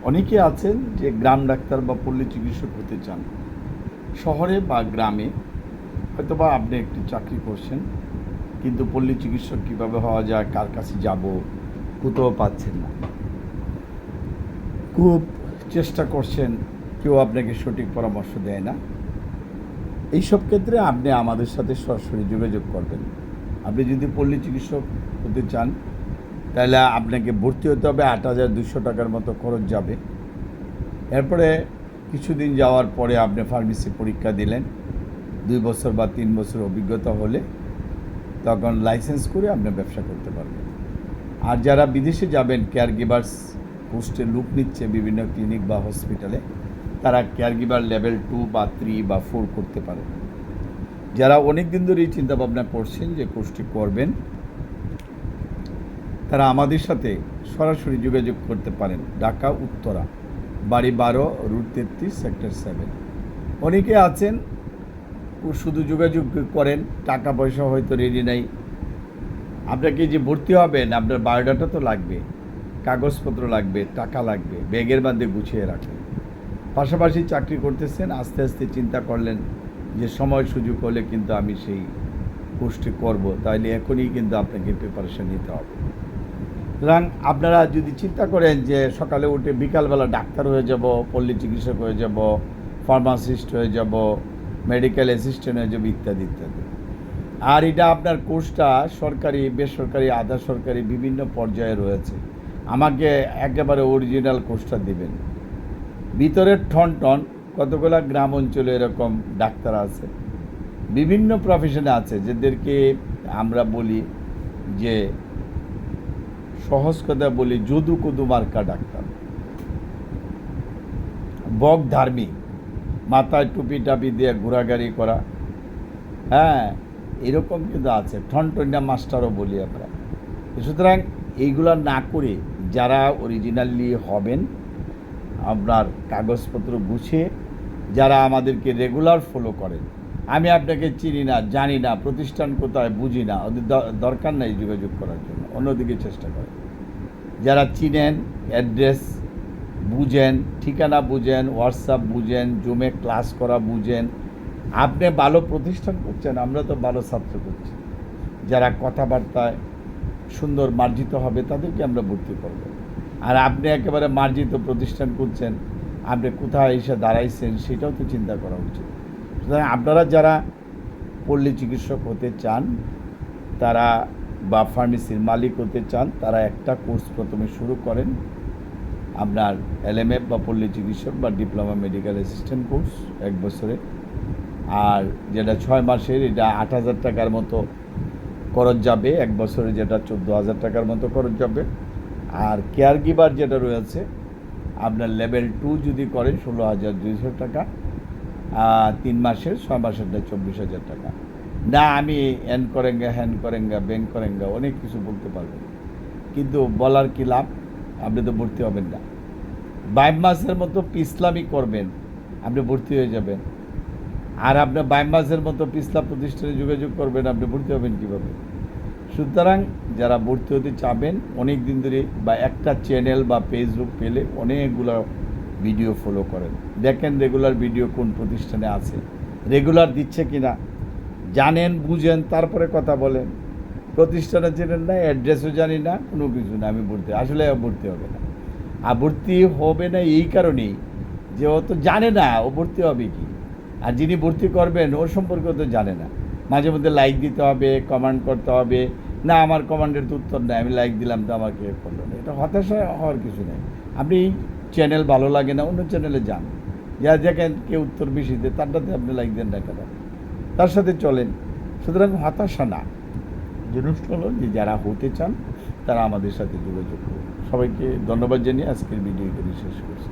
অনেকে আছেন যে গ্রাম ডাক্তার বা পল্লী চিকিৎসক হতে চান। শহরে বা গ্রামে হয়তোবা আপনি একটি চাকরি করছেন, কিন্তু পল্লী চিকিৎসক কীভাবে হওয়া যায়, কার কাছে যাব, কোথাও পাচ্ছেন না। খুব চেষ্টা করছেন, কেউ আপনাকে সঠিক পরামর্শ দেয় না। এইসব ক্ষেত্রে আপনি আমাদের সাথে সরাসরি যোগাযোগ করবেন। আপনি যদি পল্লী চিকিৎসক হতে চান, তাহলে আপনাকে ভর্তি হতে হবে, ৮,২০০ টাকার মতো খরচ যাবে। এরপরে কিছুদিন যাওয়ার পরে আপনি ফার্মেসি পরীক্ষা দিলেন, ২ বছর বা ৩ বছর অভিজ্ঞতা হলে তখন লাইসেন্স করে আপনি ব্যবসা করতে পারবেন। আর যারা বিদেশে যাবেন, কেয়ার গিভার্স পোস্টে লোক নিচ্ছে বিভিন্ন ক্লিনিক বা হসপিটালে, তারা কেয়ার গিভার লেভেল 2 বা 3 বা 4 করতে পারে। যারা অনেক দিন ধরেই চিন্তাভাবনা করছেন যে কোর্সটি করবেন, তারা আমাদের সাথে সরাসরি যোগাযোগ করতে পারেন। ঢাকা উত্তরা, বাড়ি 12, রুট 33, সেক্টর 7। অনেকে আছেন শুধু যোগাযোগ করেন, টাকা পয়সা হয়তো রেডি নাই। আপনাকে যে ভর্তি হবেন, আপনার বায়োডাটা তো লাগবে, কাগজপত্র লাগবে, টাকা লাগবে, ব্যাগের মধ্যে গুছিয়ে রাখেন। পাশাপাশি চাকরি করতেছেন, আস্তে আস্তে চিন্তা করলেন যে সময় সুযোগ হলে কিন্তু আমি সেই কোর্সটি করব, তাইলে এখনই কিন্তু আপনাকে প্রিপারেশন নিতে হবে। সুতরাং আপনারা যদি চিন্তা করেন যে সকালে উঠে বিকালবেলা ডাক্তার হয়ে যাব, পল্লী চিকিৎসক হয়ে যাব, ফার্মাসিস্ট হয়ে যাব, মেডিকেল অ্যাসিস্ট্যান্ট হয়ে যাব, ইত্যাদি ইত্যাদি, আর এটা আপনার কোর্সটা সরকারি, বেসরকারি, আধা সরকারি বিভিন্ন পর্যায়ে রয়েছে, আমাকে একেবারে অরিজিনাল কোর্সটা দিবেন। ভিতরের ঠন কতগুলো গ্রাম অঞ্চলে এরকম ডাক্তার আছে, বিভিন্ন প্রফেশনে আছে, যাদেরকে আমরা বলি যে, সহজ কথা বলি, যদু কদু মার্কা ডাক্তার, বক ধার্মিক, মাথায় টুপি টাপি দিয়ে ঘোরাঘুরি করা, হ্যাঁ, এরকম কিন্তু আছে, ঠনটনিয়া মাস্টারও বলি আমরা। সুতরাং এইগুলো না করে যারা অরিজিনালি হবেন, আপনার কাগজপত্র গুছিয়ে, যারা আমাদেরকে রেগুলার ফলো করেন, আমি আপনাকে চিনি না, জানি না, প্রতিষ্ঠান কোথায় বুঝি না, ওদের দরকার নাই যোগাযোগ করার জন্য, অন্যদিকে চেষ্টা করেন। যারা চিনেন, অ্যাড্রেস বুঝেন, ঠিকানা বুঝেন, হোয়াটসঅ্যাপ বুঝেন, জুমে ক্লাস করা বুঝেন, আপনি ভালো প্রতিষ্ঠান করছেন, আমরা তো ভালো ছাত্র করছি, যারা কথাবার্তায় সুন্দর মার্জিত হবে তাদেরকে আমরা ভর্তি করব। আর আপনি একেবারে মার্জিত প্রতিষ্ঠান করছেন, আপনি কোথায় এসে দাঁড়াইছেন সেটাও তো চিন্তা করা উচিত। সুতরাং আপনারা যারা পল্লী চিকিৎসক হতে চান, তারা বা ফার্মেসির মালিক হতে চান, তারা একটা কোর্স প্রথমে শুরু করেন, আপনার LMF বা পল্লী চিকিৎসক বা ডিপ্লোমা মেডিকেল অ্যাসিস্ট্যান্ট কোর্স 1 বছরে। আর যেটা 6 মাসের, এটা 8,000 টাকার মতো খরচ যাবে, 1 বছরে যেটা 14,000 টাকার মতো খরচ যাবে। আর কেয়ার গিভার যেটা রয়েছে, আপনার লেভেল 2 যদি করেন 16,200 টাকা, 3 মাসের, 6 মাসেরটা 24,000 টাকা। না আমি হ্যান করেঙ্গা, হ্যান করেঙ্গা, ব্যাংক করেঙ্গা, অনেক কিছু বলতে পারবেন, কিন্তু বলার কি লাভ, আপনি তো ভর্তি হবেন না। 22 মাসের মতো পিছলামি করবেন, আপনি ভর্তি হয়ে যাবেন। আর আপনার 22 মাসের মতো পিছলা প্রতিষ্ঠানে যোগাযোগ করবেন, আপনি ভর্তি হবেন কীভাবে? সুতরাং যারা ভর্তি হতে চাবেন, অনেক দিন ধরে বা একটা চ্যানেল বা ফেসবুক পেলে অনেকগুলো ভিডিও ফলো করেন, দেখেন রেগুলার ভিডিও কোন প্রতিষ্ঠানে আছে, রেগুলার দিচ্ছে কিনা, জানেন, বুঝেন, তারপরে কথা বলেন। প্রতিষ্ঠানে চেনেন না, অ্যাড্রেসও জানি না, কোনো কিছু না, আমি ভর্তি, আসলে ভর্তি হবে না। আর ভর্তি হবে না এই কারণেই যে ও তো জানে না ও ভর্তি হবে কি, আর যিনি ভর্তি করবেন ওর সম্পর্কে তো জানে না। মাঝে মধ্যে লাইক দিতে হবে, কমেন্ট করতে হবে, না আমার কমেন্টের তো উত্তর নেই, আমি লাইক দিলাম তো আমাকে করলো না, এটা হতাশা হওয়ার কিছু নেই। আপনি চ্যানেল ভালো লাগে না, অন্য চ্যানেলে যান, যা দেখেন কেউ উত্তর বেশি দেয়, তারটাতে আপনি লাইক দেন না কেন, তার সাথে চলেন। সুতরাং হতাশা না, জিনিসটা হলো যে যারা হতে চান তারা আমাদের সাথে যোগাযোগ করুন। সবাইকে ধন্যবাদ জানিয়ে আজকের ভিডিও এখানে শেষ করছি।